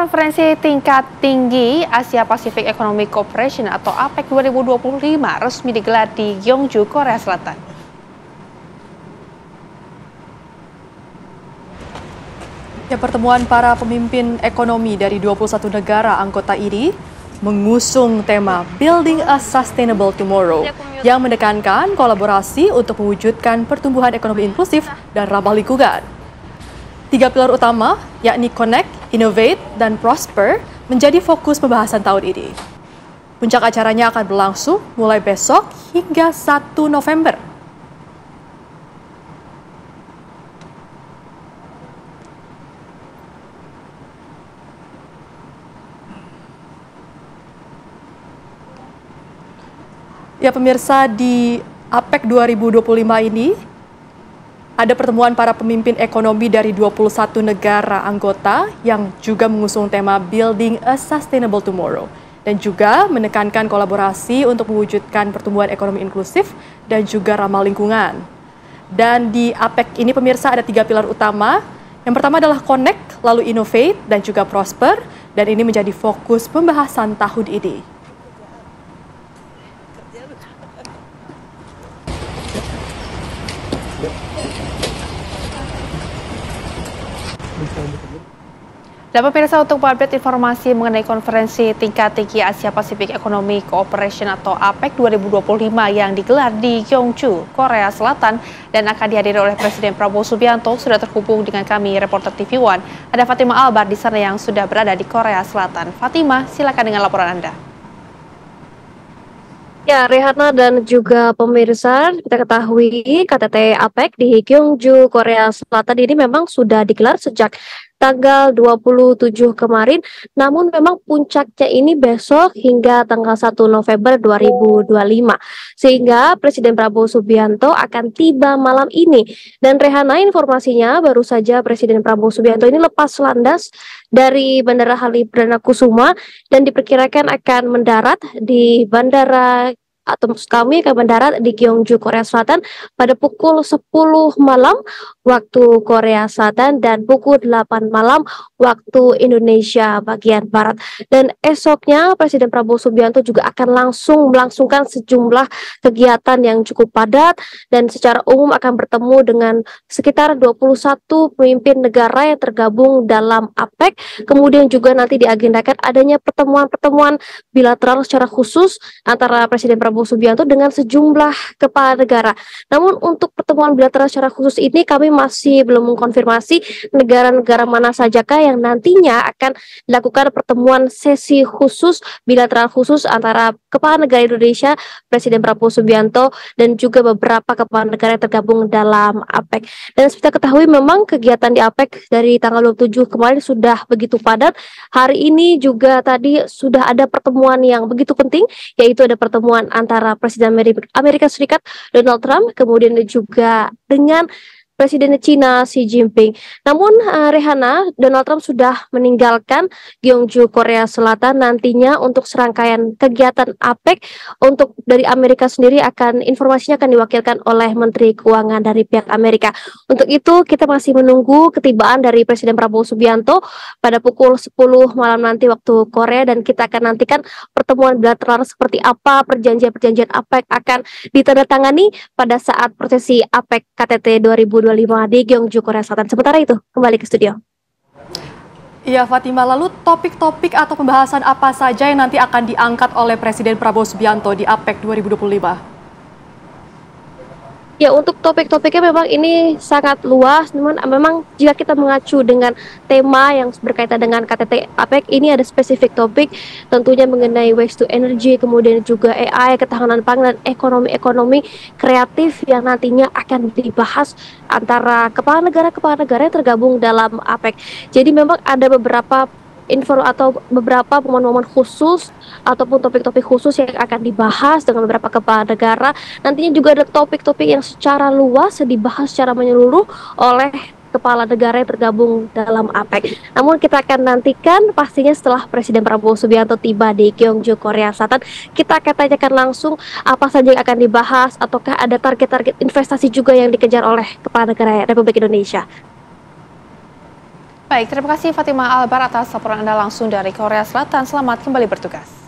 Konferensi tingkat tinggi Asia Pacific Economic Cooperation atau APEC 2025 resmi digelar di Gyeongju, Korea Selatan. Pertemuan para pemimpin ekonomi dari 21 negara anggota ini mengusung tema Building a Sustainable Tomorrow yang menekankan kolaborasi untuk mewujudkan pertumbuhan ekonomi inklusif dan ramah lingkungan. 3 pilar utama, yakni Connect, Innovate, dan Prosper, menjadi fokus pembahasan tahun ini. Puncak acaranya akan berlangsung mulai besok hingga 1 November. Ya pemirsa, di APEC 2025 ini ada pertemuan para pemimpin ekonomi dari 21 negara anggota yang juga mengusung tema Building a Sustainable Tomorrow dan juga menekankan kolaborasi untuk mewujudkan pertumbuhan ekonomi inklusif dan juga ramah lingkungan. Dan di APEC ini pemirsa ada 3 pilar utama. Yang pertama adalah Connect, lalu Innovate, dan juga Prosper. Dan ini menjadi fokus pembahasan tahun ini. Dan pemirsa, untuk update informasi mengenai konferensi tingkat tinggi Asia Pacific Economic Cooperation atau APEC 2025 yang digelar di Gyeongju, Korea Selatan dan akan dihadiri oleh Presiden Prabowo Subianto, sudah terhubung dengan kami reporter TV One. Ada Fatima Albar di sana yang sudah berada di Korea Selatan. Fatima, silakan dengan laporan Anda. Ya, Rehana dan juga pemirsa, kita ketahui KTT APEC di Gyeongju, Korea Selatan ini memang sudah digelar sejak tanggal 27 kemarin, namun memang puncaknya ini besok hingga tanggal 1 November 2025. Sehingga Presiden Prabowo Subianto akan tiba malam ini. Dan Rehana, informasinya baru saja Presiden Prabowo Subianto ini lepas landas dari Bandara Halim Perdana Kusuma dan diperkirakan akan mendarat di bandara atau kami akan mendarat di Gyeongju, Korea Selatan pada pukul 10 malam waktu Korea Selatan dan pukul 8 malam waktu Indonesia bagian Barat. Dan esoknya Presiden Prabowo Subianto juga akan langsung melangsungkan sejumlah kegiatan yang cukup padat dan secara umum akan bertemu dengan sekitar 21 pemimpin negara yang tergabung dalam APEC. Kemudian juga nanti diagendakan adanya pertemuan-pertemuan bilateral secara khusus antara Presiden Prabowo Subianto dengan sejumlah kepala negara. Namun untuk pertemuan bilateral secara khusus ini kami masih belum mengkonfirmasi negara-negara mana sajakah yang nantinya akan dilakukan pertemuan sesi khusus bilateral khusus antara kepala negara Indonesia, Presiden Prabowo Subianto, dan juga beberapa kepala negara yang tergabung dalam APEC. Dan seperti kita ketahui memang kegiatan di APEC dari tanggal 27 kemarin sudah begitu padat. Hari ini juga tadi sudah ada pertemuan yang begitu penting, yaitu ada pertemuan antara Presiden Amerika Serikat Donald Trump, kemudian juga dengan Presiden Cina Xi Jinping. Namun Rehana, Donald Trump sudah meninggalkan Gyeongju, Korea Selatan. Nantinya untuk serangkaian kegiatan APEC untuk dari Amerika sendiri informasinya akan diwakilkan oleh Menteri Keuangan dari pihak Amerika. Untuk itu kita masih menunggu ketibaan dari Presiden Prabowo Subianto pada pukul 10 malam nanti waktu Korea, dan kita akan nantikan pertemuan bilateral seperti apa, perjanjian-perjanjian APEC akan ditandatangani pada saat prosesi APEC KTT 2025 di Gyeongju, Korea Selatan. Sementara itu, kembali ke studio. Iya Fatima, lalu topik-topik atau pembahasan apa saja yang nanti akan diangkat oleh Presiden Prabowo Subianto di APEC 2025? Ya, untuk topik-topiknya memang ini sangat luas, namun memang jika kita mengacu dengan tema yang berkaitan dengan KTT APEC, ini ada spesifik topik tentunya mengenai waste to energy, kemudian juga AI, ketahanan pangan, dan ekonomi kreatif yang nantinya akan dibahas antara kepala negara yang tergabung dalam APEC. Jadi memang ada beberapa info atau beberapa momen-momen khusus ataupun topik-topik khusus yang akan dibahas dengan beberapa kepala negara. Nantinya juga ada topik-topik yang secara luas dibahas secara menyeluruh oleh kepala negara yang tergabung dalam APEC. Namun kita akan nantikan pastinya setelah Presiden Prabowo Subianto tiba di Gyeongju, Korea Selatan, kita akan tanyakan langsung apa saja yang akan dibahas, ataukah ada target-target investasi juga yang dikejar oleh kepala negara Republik Indonesia. Baik, terima kasih Fatimah Albar atas laporan Anda langsung dari Korea Selatan. Selamat kembali bertugas.